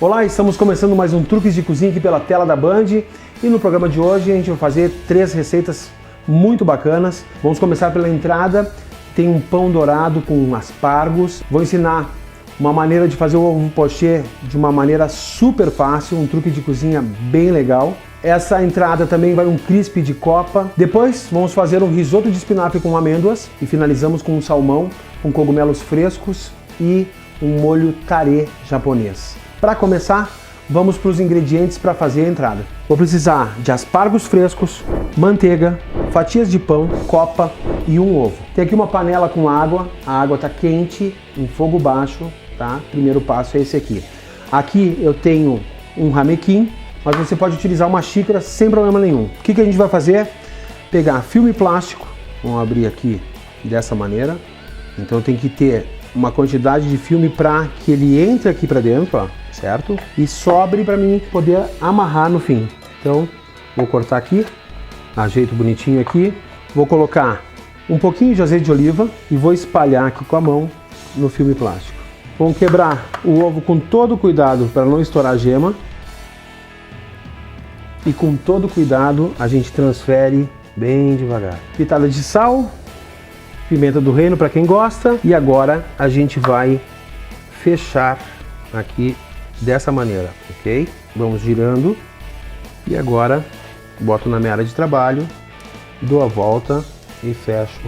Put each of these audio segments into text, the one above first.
Olá, estamos começando mais um Truques de Cozinha aqui pela tela da Band e no programa de hoje a gente vai fazer 3 receitas muito bacanas. Vamos começar pela entrada, tem um pão dourado com aspargos. Vou ensinar uma maneira de fazer o ovo pochê de uma maneira super fácil, um truque de cozinha bem legal. Essa entrada também vai um crisp de copa. Depois vamos fazer um risoto de espinafre com amêndoas e finalizamos com um salmão com cogumelos frescos e um molho tarê japonês. Para começar, vamos para os ingredientes para fazer a entrada. Vou precisar de aspargos frescos, manteiga, fatias de pão, copa e um ovo. Tem aqui uma panela com água, a água está quente, em fogo baixo, tá? Primeiro passo é esse aqui. Aqui eu tenho um ramequim, mas você pode utilizar uma xícara sem problema nenhum. O que a gente vai fazer? Pegar filme plástico, vamos abrir aqui dessa maneira. Então tem que ter uma quantidade de filme para que ele entre aqui para dentro, ó, certo? E sobre para mim poder amarrar no fim. Então vou cortar aqui, ajeito bonitinho aqui, vou colocar um pouquinho de azeite de oliva e vou espalhar aqui com a mão no filme plástico. Vamos quebrar o ovo com todo cuidado para não estourar a gema. E com todo cuidado a gente transfere bem devagar. Pitada de sal, pimenta do reino para quem gosta. E agora a gente vai fechar aqui dessa maneira, ok? Vamos girando. E agora boto na minha área de trabalho, dou a volta e fecho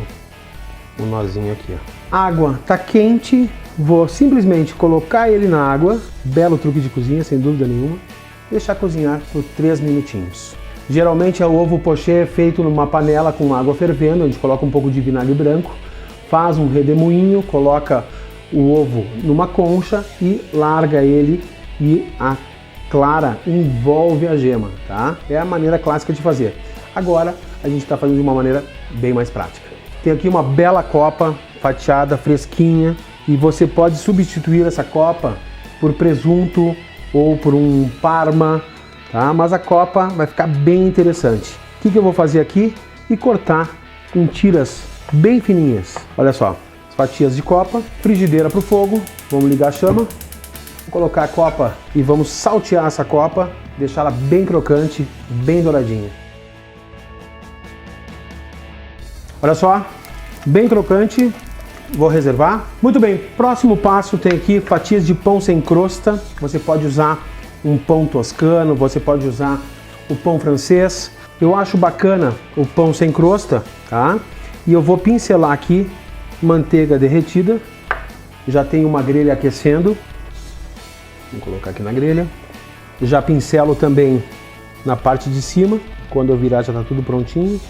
o nozinho aqui. A água tá quente, vou simplesmente colocar ele na água. Belo truque de cozinha, sem dúvida nenhuma. Deixar cozinhar por 3 minutinhos. Geralmente o ovo pochê é feito numa panela com água fervendo, a gente coloca um pouco de vinagre branco, faz um redemoinho, coloca o ovo numa concha e larga ele e a clara envolve a gema, tá? É a maneira clássica de fazer. Agora a gente está fazendo de uma maneira bem mais prática. Tem aqui uma bela copa fatiada, fresquinha, e você pode substituir essa copa por presunto ou por um parma, tá? Mas a copa vai ficar bem interessante. O que eu vou fazer aqui? E cortar com tiras bem fininhas. Olha só, as fatias de copa, frigideira para o fogo, vamos ligar a chama, vou colocar a copa e vamos saltear essa copa, deixá-la bem crocante, bem douradinha. Olha só, bem crocante. Vou reservar. Muito bem, próximo passo tem aqui fatias de pão sem crosta. Você pode usar um pão toscano, você pode usar o pão francês. Eu acho bacana o pão sem crosta, tá? E eu vou pincelar aqui manteiga derretida. Já tem uma grelha aquecendo. Vou colocar aqui na grelha. Já pincelo também na parte de cima. Quando eu virar já está tudo prontinho.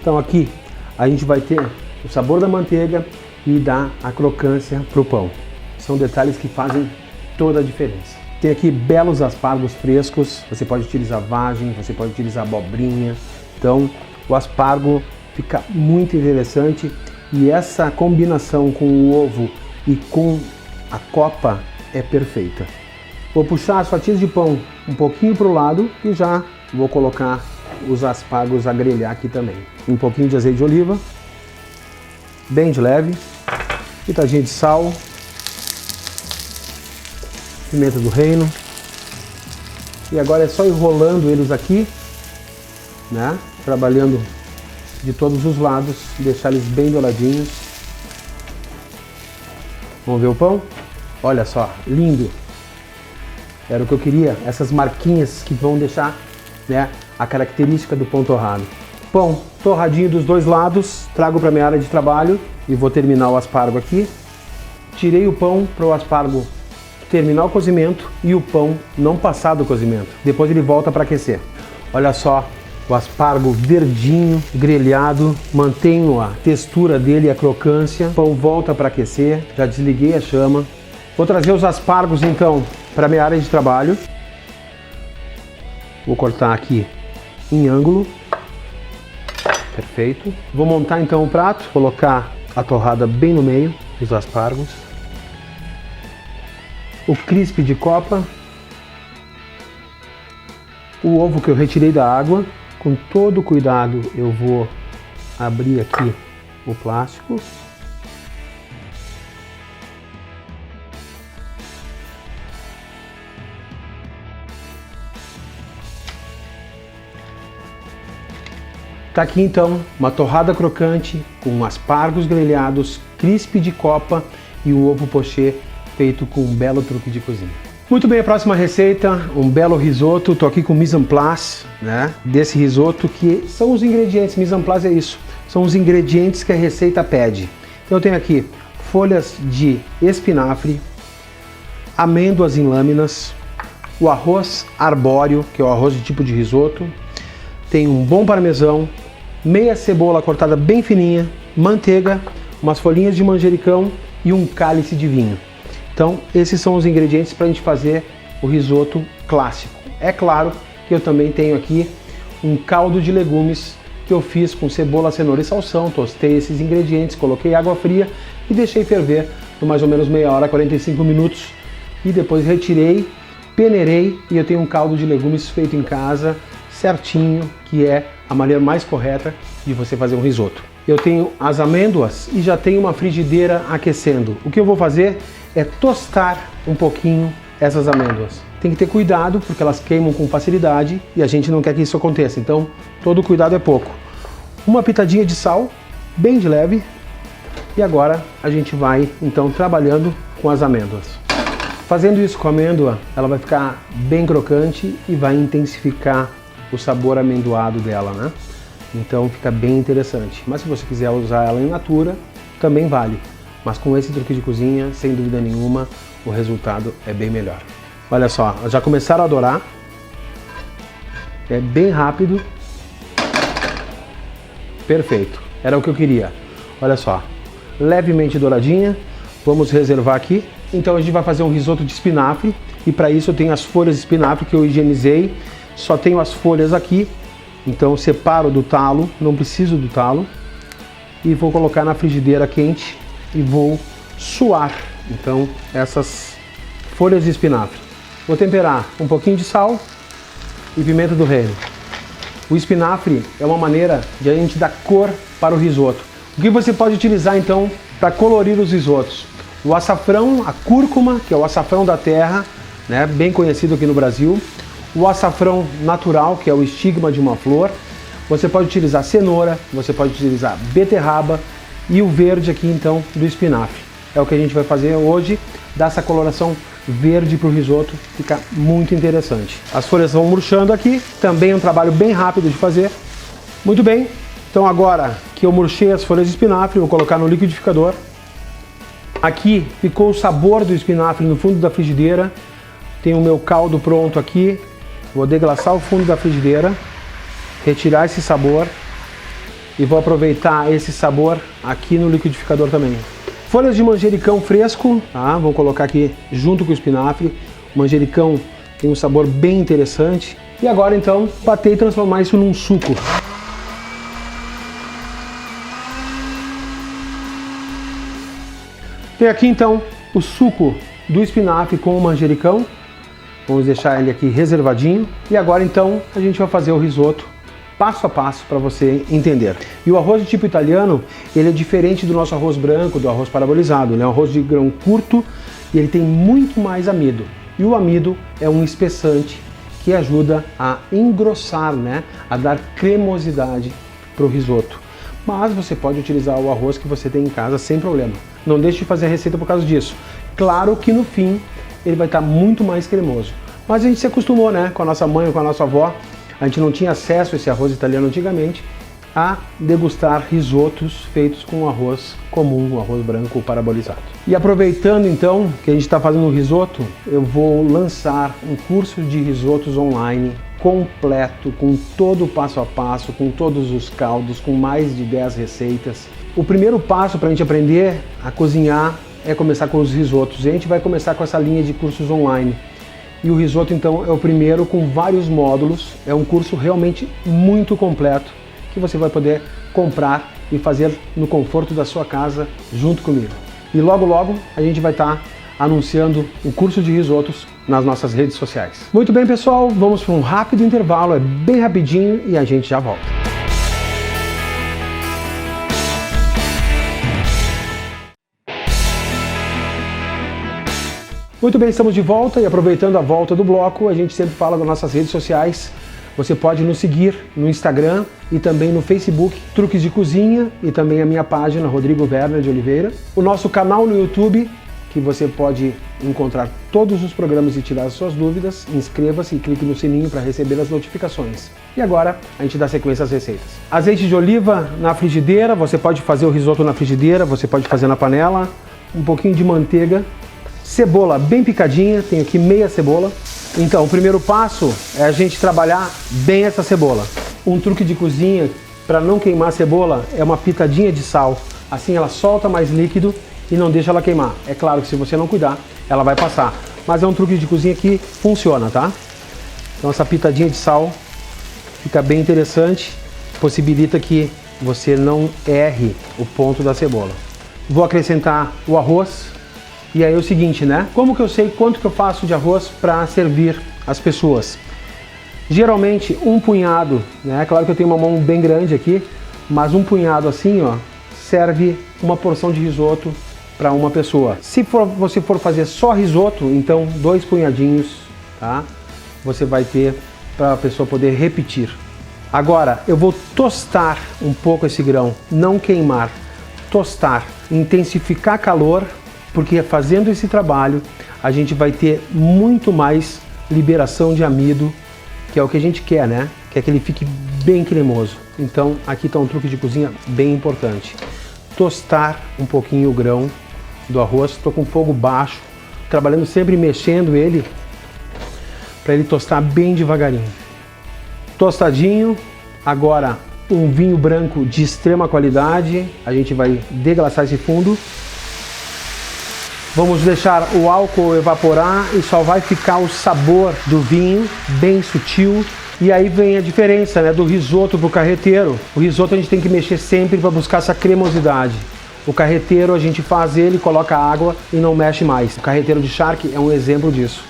Então aqui a gente vai ter o sabor da manteiga e dá a crocância para o pão. São detalhes que fazem toda a diferença. Tem aqui belos aspargos frescos, você pode utilizar vagem, você pode utilizar abobrinha. Então o aspargo fica muito interessante e essa combinação com o ovo e com a copa é perfeita. Vou puxar as fatias de pão um pouquinho para o lado e já vou colocar os aspargos a grelhar aqui também. Um pouquinho de azeite de oliva, bem de leve, pitadinha de sal, pimenta do reino, e agora é só ir rolando eles aqui, né? Trabalhando de todos os lados, deixar eles bem douradinhos. Vamos ver o pão? Olha só, lindo! Era o que eu queria, essas marquinhas que vão deixar, né, a característica do pão torrado. Pão torradinho dos dois lados, trago para minha área de trabalho e vou terminar o aspargo aqui. Tirei o pão para o aspargo terminar o cozimento e o pão não passar do cozimento. Depois ele volta para aquecer. Olha só, o aspargo verdinho, grelhado, mantenho a textura dele e a crocância. O pão volta para aquecer, já desliguei a chama. Vou trazer os aspargos então para minha área de trabalho. Vou cortar aqui em ângulo. Perfeito. Vou montar então o prato, colocar a torrada bem no meio dos aspargos. O crisp de copa. O ovo que eu retirei da água. Com todo cuidado eu vou abrir aqui o plástico. Tá aqui então uma torrada crocante com aspargos grelhados, crisp de copa e o ovo pochê feito com um belo truque de cozinha. Muito bem, a próxima receita, um belo risoto. Tô aqui com mise en place, né, desse risoto, que são os ingredientes. Mise en place é isso, são os ingredientes que a receita pede. Então eu tenho aqui folhas de espinafre, amêndoas em lâminas, o arroz arbóreo, que é o arroz de tipo de risoto, tem um bom parmesão, meia cebola cortada bem fininha, manteiga, umas folhinhas de manjericão e um cálice de vinho. Então esses são os ingredientes para a gente fazer o risoto clássico. É claro que eu também tenho aqui um caldo de legumes que eu fiz com cebola, cenoura e salsão. Tostei esses ingredientes, coloquei água fria e deixei ferver por mais ou menos meia hora, 45 minutos. E depois retirei, peneirei e eu tenho um caldo de legumes feito em casa, certinho, que é a maneira mais correta de você fazer um risoto. Eu tenho as amêndoas e já tenho uma frigideira aquecendo. O que eu vou fazer é tostar um pouquinho essas amêndoas. Tem que ter cuidado porque elas queimam com facilidade e a gente não quer que isso aconteça, então todo cuidado é pouco. Uma pitadinha de sal, bem de leve, e agora a gente vai então trabalhando com as amêndoas. Fazendo isso com a amêndoa, ela vai ficar bem crocante e vai intensificar o sabor amendoado dela, né? Então fica bem interessante. Mas se você quiser usar ela in natura, também vale. Mas com esse truque de cozinha, sem dúvida nenhuma, o resultado é bem melhor. Olha só, já começaram a dourar. É bem rápido. Perfeito, era o que eu queria. Olha só, levemente douradinha. Vamos reservar aqui. Então a gente vai fazer um risoto de espinafre. E para isso eu tenho as folhas de espinafre que eu higienizei. Só tenho as folhas aqui, então eu separo do talo, não preciso do talo, e vou colocar na frigideira quente e vou suar então essas folhas de espinafre. Vou temperar um pouquinho de sal e pimenta do reino. O espinafre é uma maneira de a gente dar cor para o risoto. O que você pode utilizar então para colorir os risotos? O açafrão, a cúrcuma, que é o açafrão da terra, né, bem conhecido aqui no Brasil. O açafrão natural, que é o estigma de uma flor. Você pode utilizar cenoura, você pode utilizar beterraba e o verde aqui então do espinafre. É o que a gente vai fazer hoje, dar essa coloração verde para o risoto, fica muito interessante. As folhas vão murchando aqui, também é um trabalho bem rápido de fazer. Muito bem, então agora que eu murchei as folhas de espinafre, vou colocar no liquidificador. Aqui ficou o sabor do espinafre no fundo da frigideira. Tenho o meu caldo pronto aqui. Vou deglaçar o fundo da frigideira, retirar esse sabor e vou aproveitar esse sabor aqui no liquidificador também. Folhas de manjericão fresco, tá? Vou colocar aqui junto com o espinafre. O manjericão tem um sabor bem interessante. E agora então, bater e transformar isso num suco. Tem aqui então o suco do espinafre com o manjericão. Vamos deixar ele aqui reservadinho. E agora então a gente vai fazer o risoto passo a passo para você entender. E o arroz de tipo italiano, ele é diferente do nosso arroz branco, do arroz parabolizado. Ele é um arroz de grão curto e ele tem muito mais amido. E o amido é um espessante que ajuda a engrossar, né? A dar cremosidade para o risoto. Mas você pode utilizar o arroz que você tem em casa sem problema. Não deixe de fazer a receita por causa disso. Claro que no fim ele vai estar muito mais cremoso. Mas a gente se acostumou, né, com a nossa mãe ou com a nossa avó, a gente não tinha acesso a esse arroz italiano antigamente, a degustar risotos feitos com arroz comum, o arroz branco parabolizado. E aproveitando então que a gente está fazendo um risoto, eu vou lançar um curso de risotos online completo, com todo o passo a passo, com todos os caldos, com mais de 10 receitas. O primeiro passo para a gente aprender a cozinhar é começar com os risotos. E a gente vai começar com essa linha de cursos online. E o risoto então é o primeiro com vários módulos. É um curso realmente muito completo que você vai poder comprar e fazer no conforto da sua casa junto comigo. E logo logo a gente vai estar anunciando o curso de risotos nas nossas redes sociais. Muito bem, pessoal, vamos para um rápido intervalo, é bem rapidinho e a gente já volta. Muito bem, estamos de volta e aproveitando a volta do bloco, a gente sempre fala das nossas redes sociais. Você pode nos seguir no Instagram e também no Facebook, Truques de Cozinha, e também a minha página, Rodrigo Werner de Oliveira. O nosso canal no YouTube, que você pode encontrar todos os programas e tirar as suas dúvidas. Inscreva-se e clique no sininho para receber as notificações. E agora a gente dá sequência às receitas. Azeite de oliva na frigideira, você pode fazer o risoto na frigideira, você pode fazer na panela. Um pouquinho de manteiga. Cebola bem picadinha, tenho aqui meia cebola. Então, o primeiro passo é a gente trabalhar bem essa cebola. Um truque de cozinha para não queimar a cebola é uma pitadinha de sal. Assim ela solta mais líquido e não deixa ela queimar. É claro que se você não cuidar, ela vai passar. Mas é um truque de cozinha que funciona, tá? Então essa pitadinha de sal fica bem interessante, possibilita que você não erre o ponto da cebola. Vou acrescentar o arroz. E aí é o seguinte, né? Como que eu sei quanto que eu faço de arroz para servir as pessoas? Geralmente um punhado, né? Claro que eu tenho uma mão bem grande aqui, mas um punhado assim, ó, serve uma porção de risoto para uma pessoa. Se você for fazer só risoto, então 2 punhadinhos, tá? Você vai ter para a pessoa poder repetir. Agora eu vou tostar um pouco esse grão, não queimar, tostar, intensificar calor, porque fazendo esse trabalho a gente vai ter muito mais liberação de amido, que é o que a gente quer, né? Quer que ele fique bem cremoso. Então aqui está um truque de cozinha bem importante. Tostar um pouquinho o grão do arroz, estou com fogo baixo, trabalhando sempre mexendo ele, para ele tostar bem devagarinho. Tostadinho, agora um vinho branco de extrema qualidade, a gente vai deglaçar esse fundo. Vamos deixar o álcool evaporar e só vai ficar o sabor do vinho, bem sutil. E aí vem a diferença, né, do risoto para o carreteiro. O risoto a gente tem que mexer sempre para buscar essa cremosidade. O carreteiro a gente faz ele, coloca água e não mexe mais. O carreteiro de charque é um exemplo disso.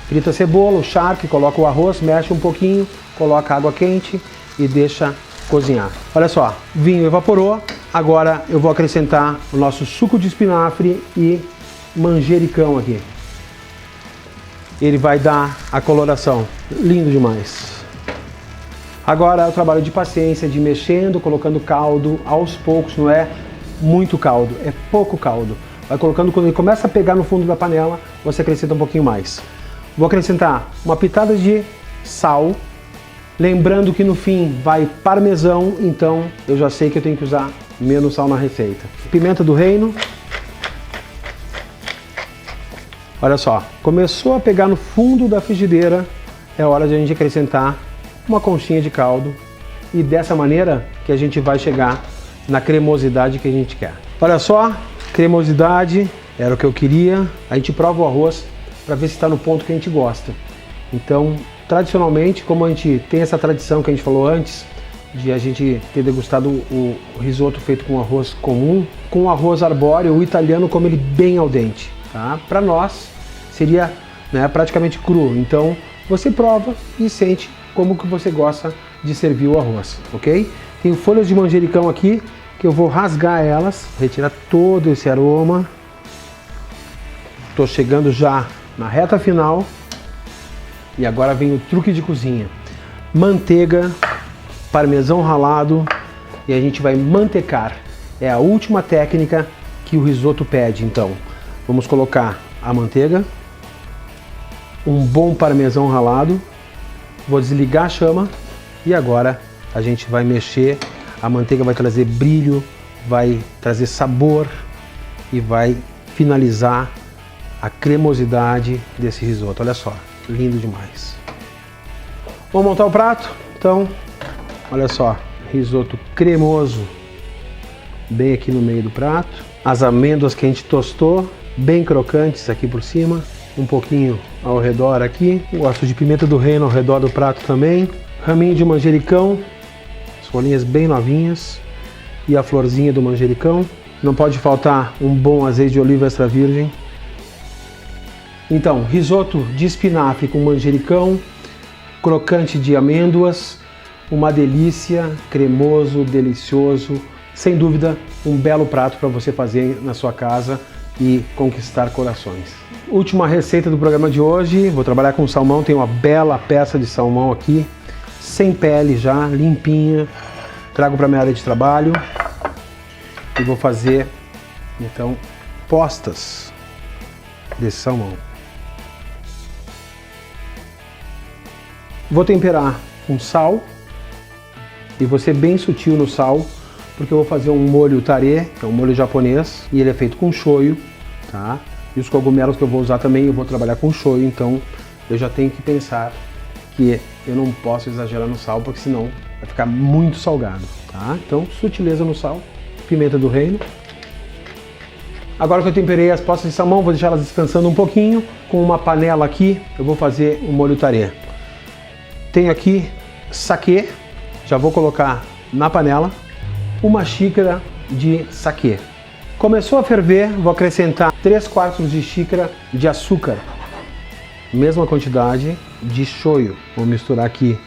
Frita a cebola, o charque, coloca o arroz, mexe um pouquinho, coloca água quente e deixa cozinhar. Olha só, vinho evaporou, agora eu vou acrescentar o nosso suco de espinafre e manjericão aqui. Ele vai dar a coloração. Lindo demais. Agora é o trabalho de paciência, de mexendo, colocando caldo aos poucos, não é muito caldo, é pouco caldo. Vai colocando, quando ele começa a pegar no fundo da panela, você acrescenta um pouquinho mais. Vou acrescentar uma pitada de sal, lembrando que no fim vai parmesão, então eu já sei que eu tenho que usar menos sal na receita. Pimenta do reino. Olha só, começou a pegar no fundo da frigideira, é hora de a gente acrescentar uma conchinha de caldo e dessa maneira que a gente vai chegar na cremosidade que a gente quer. Olha só, cremosidade, era o que eu queria. A gente prova o arroz para ver se está no ponto que a gente gosta. Então, tradicionalmente, como a gente tem essa tradição que a gente falou antes, de a gente ter degustado o risoto feito com arroz comum, com o arroz arbóreo, o italiano come ele bem al dente. Tá? Para nós seria, né, praticamente cru, então você prova e sente como que você gosta de servir o arroz, ok? Tenho folhas de manjericão aqui que eu vou rasgar elas, retirar todo esse aroma. Estou chegando já na reta final e agora vem o truque de cozinha. Manteiga, parmesão ralado e a gente vai mantecar. É a última técnica que o risoto pede, então. Vamos colocar a manteiga, um bom parmesão ralado, vou desligar a chama e agora a gente vai mexer. A manteiga vai trazer brilho, vai trazer sabor e vai finalizar a cremosidade desse risoto. Olha só, lindo demais. Vamos montar o prato? Então, olha só, risoto cremoso bem aqui no meio do prato. As amêndoas que a gente tostou, bem crocantes aqui por cima, um pouquinho ao redor aqui. Gosto de pimenta do reino ao redor do prato também. Raminho de manjericão, as folhinhas bem novinhas e a florzinha do manjericão. Não pode faltar um bom azeite de oliva extra virgem. Então, risoto de espinafre com manjericão, crocante de amêndoas, uma delícia, cremoso, delicioso. Sem dúvida, um belo prato para você fazer na sua casa e conquistar corações. Última receita do programa de hoje, vou trabalhar com salmão, tem uma bela peça de salmão aqui, sem pele já, limpinha. Trago para minha área de trabalho e vou fazer então postas desse salmão. Vou temperar com sal e vou ser bem sutil no sal, porque eu vou fazer um molho tarê, que é um molho japonês, e ele é feito com shoyu, tá? E os cogumelos que eu vou usar também eu vou trabalhar com shoyu, então eu já tenho que pensar que eu não posso exagerar no sal, porque senão vai ficar muito salgado, tá? Então, sutileza no sal, pimenta do reino. Agora que eu temperei as postas de salmão, vou deixar elas descansando um pouquinho. Com uma panela aqui, eu vou fazer o molho tarê. Tenho aqui saquê, já vou colocar na panela, 1 xícara de saquê. Começou a ferver, vou acrescentar 3/4 de xícara de açúcar. Mesma quantidade de shoyu. Vou misturar aqui,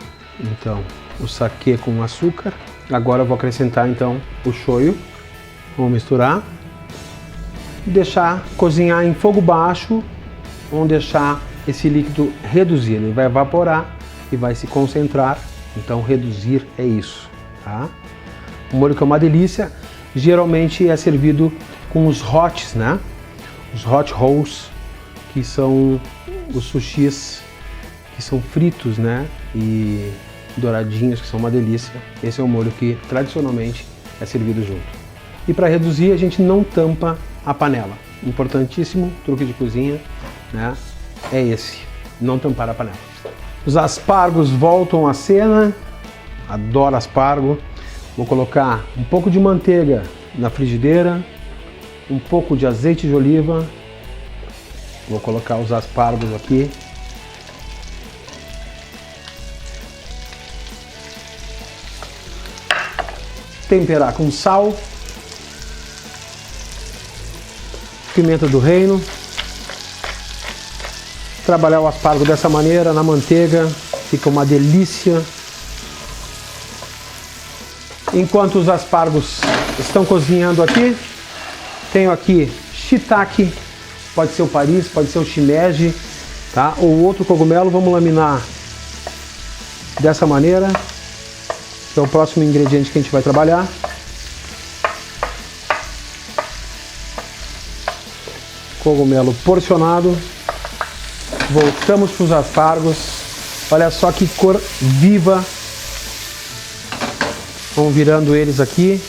então, o saquê com o açúcar. Agora eu vou acrescentar, então, o shoyu. Vou misturar. E deixar cozinhar em fogo baixo. Vamos deixar esse líquido reduzir. Ele vai evaporar e vai se concentrar. Então, reduzir é isso, tá? O molho que é uma delícia. Geralmente é servido com os hots, né? Os hot rolls, que são os sushis que são fritos, né? E douradinhos, que são uma delícia. Esse é o molho que tradicionalmente é servido junto. E para reduzir, a gente não tampa a panela. Importantíssimo truque de cozinha, né? É esse, não tampar a panela. Os aspargos voltam à cena. Adoro aspargo. Vou colocar um pouco de manteiga na frigideira, um pouco de azeite de oliva. Vou colocar os aspargos aqui. Temperar com sal, pimenta do reino. Trabalhar o aspargo dessa maneira na manteiga, fica uma delícia. Enquanto os aspargos estão cozinhando aqui, tenho aqui shiitake, pode ser o Paris, pode ser o shimeji, tá? Ou outro cogumelo. Vamos laminar dessa maneira, que é o próximo ingrediente que a gente vai trabalhar. Cogumelo porcionado. Voltamos para os aspargos. Olha só que cor viva. Vamos virando eles aqui,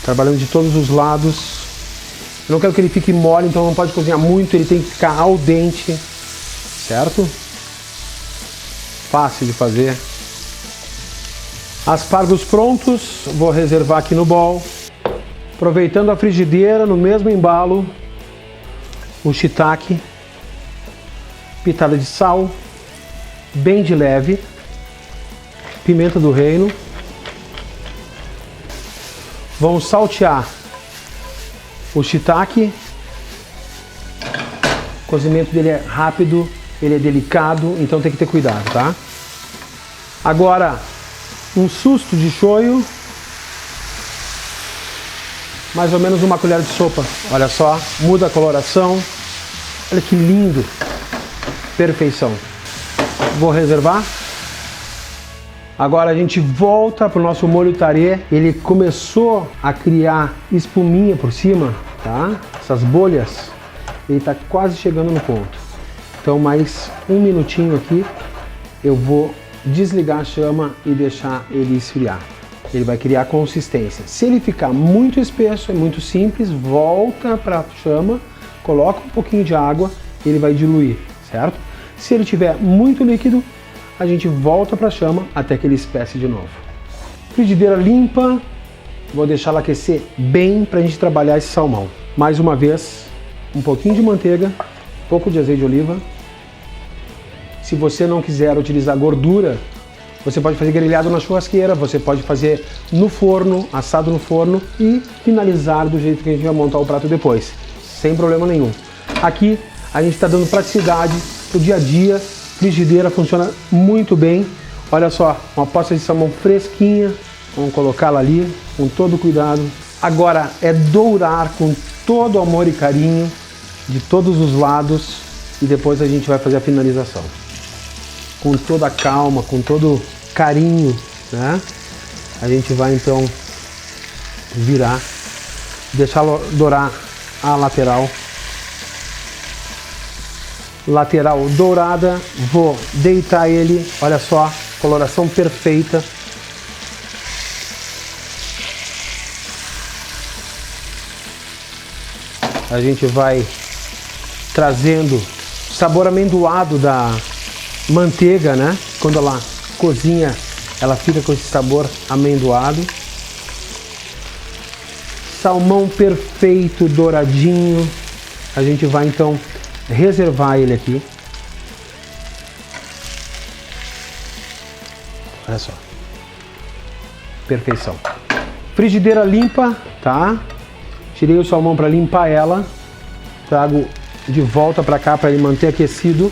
trabalhando de todos os lados. Eu não quero que ele fique mole, então não pode cozinhar muito, ele tem que ficar al dente, certo? Fácil de fazer. Aspargos prontos, vou reservar aqui no bowl. Aproveitando a frigideira, no mesmo embalo, o shiitake, pitada de sal, bem de leve, pimenta do reino. Vamos saltear o shiitake. O cozimento dele é rápido, ele é delicado, então tem que ter cuidado, tá? Agora, um susto de shoyu, mais ou menos 1 colher de sopa. Olha só, muda a coloração. Olha que lindo, perfeição. Vou reservar. Agora a gente volta para o nosso molho tarê. Ele começou a criar espuminha por cima, tá? Essas bolhas. Ele está quase chegando no ponto. Então mais 1 minutinho aqui. Eu vou desligar a chama e deixar ele esfriar. Ele vai criar consistência. Se ele ficar muito espesso, é muito simples. Volta para a chama, coloca um pouquinho de água e ele vai diluir, certo? Se ele tiver muito líquido, a gente volta para a chama até que ele espesse de novo. Frigideira limpa, vou deixar ela aquecer bem para a gente trabalhar esse salmão. Mais uma vez, um pouquinho de manteiga, um pouco de azeite de oliva. Se você não quiser utilizar gordura, você pode fazer grelhado na churrasqueira, você pode fazer no forno, assado no forno e finalizar do jeito que a gente vai montar o prato depois, sem problema nenhum. Aqui a gente está dando praticidade para o dia a dia. Frigideira funciona muito bem. Olha só, uma posta de salmão fresquinha. Vamos colocá-la ali com todo cuidado. Agora é dourar com todo amor e carinho de todos os lados e depois a gente vai fazer a finalização. Com toda a calma, com todo carinho, né? A gente vai então virar, deixar dourar a lateral. Lateral dourada, vou deitar ele, olha só, coloração perfeita. A gente vai trazendo sabor amendoado da manteiga, né? Quando ela cozinha, ela fica com esse sabor amendoado. Salmão perfeito, douradinho. A gente vai então reservar ele aqui. Olha só. Perfeição. Frigideira limpa, tá? Tirei o salmão para limpar ela. Trago de volta para cá para ele manter aquecido.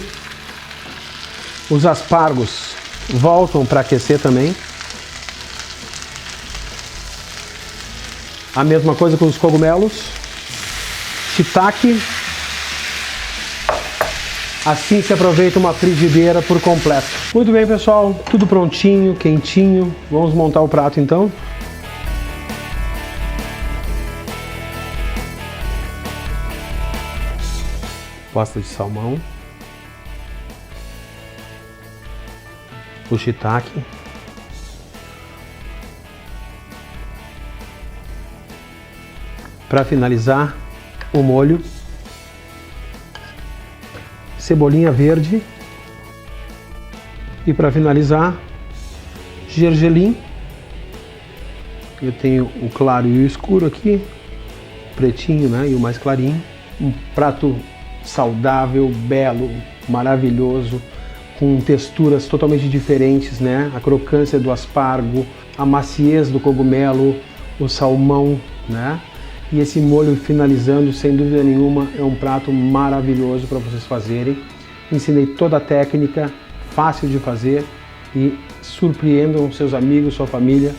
Os aspargos voltam para aquecer também. A mesma coisa com os cogumelos. Shiitake. Assim se aproveita uma frigideira por completo. Muito bem, pessoal, tudo prontinho, quentinho. Vamos montar o prato então. Pasta de salmão. O shiitake. Para finalizar, o molho. Cebolinha verde. E para finalizar, gergelim. Eu tenho o claro e o escuro aqui, pretinho, né, e o mais clarinho. Um prato saudável, belo, maravilhoso, com texturas totalmente diferentes, né? A crocância do aspargo, a maciez do cogumelo, o salmão, né? E esse molho finalizando, sem dúvida nenhuma, é um prato maravilhoso para vocês fazerem. Ensinei toda a técnica, fácil de fazer, e surpreendam seus amigos, sua família,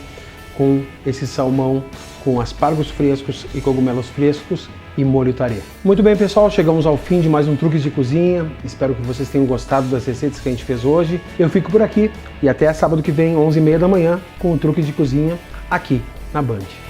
com esse salmão com aspargos frescos e cogumelos frescos e molho tarê. Muito bem, pessoal, chegamos ao fim de mais um Truques de Cozinha. Espero que vocês tenham gostado das receitas que a gente fez hoje. Eu fico por aqui e até sábado que vem, 11h30 da manhã, com o Truques de Cozinha aqui na Band.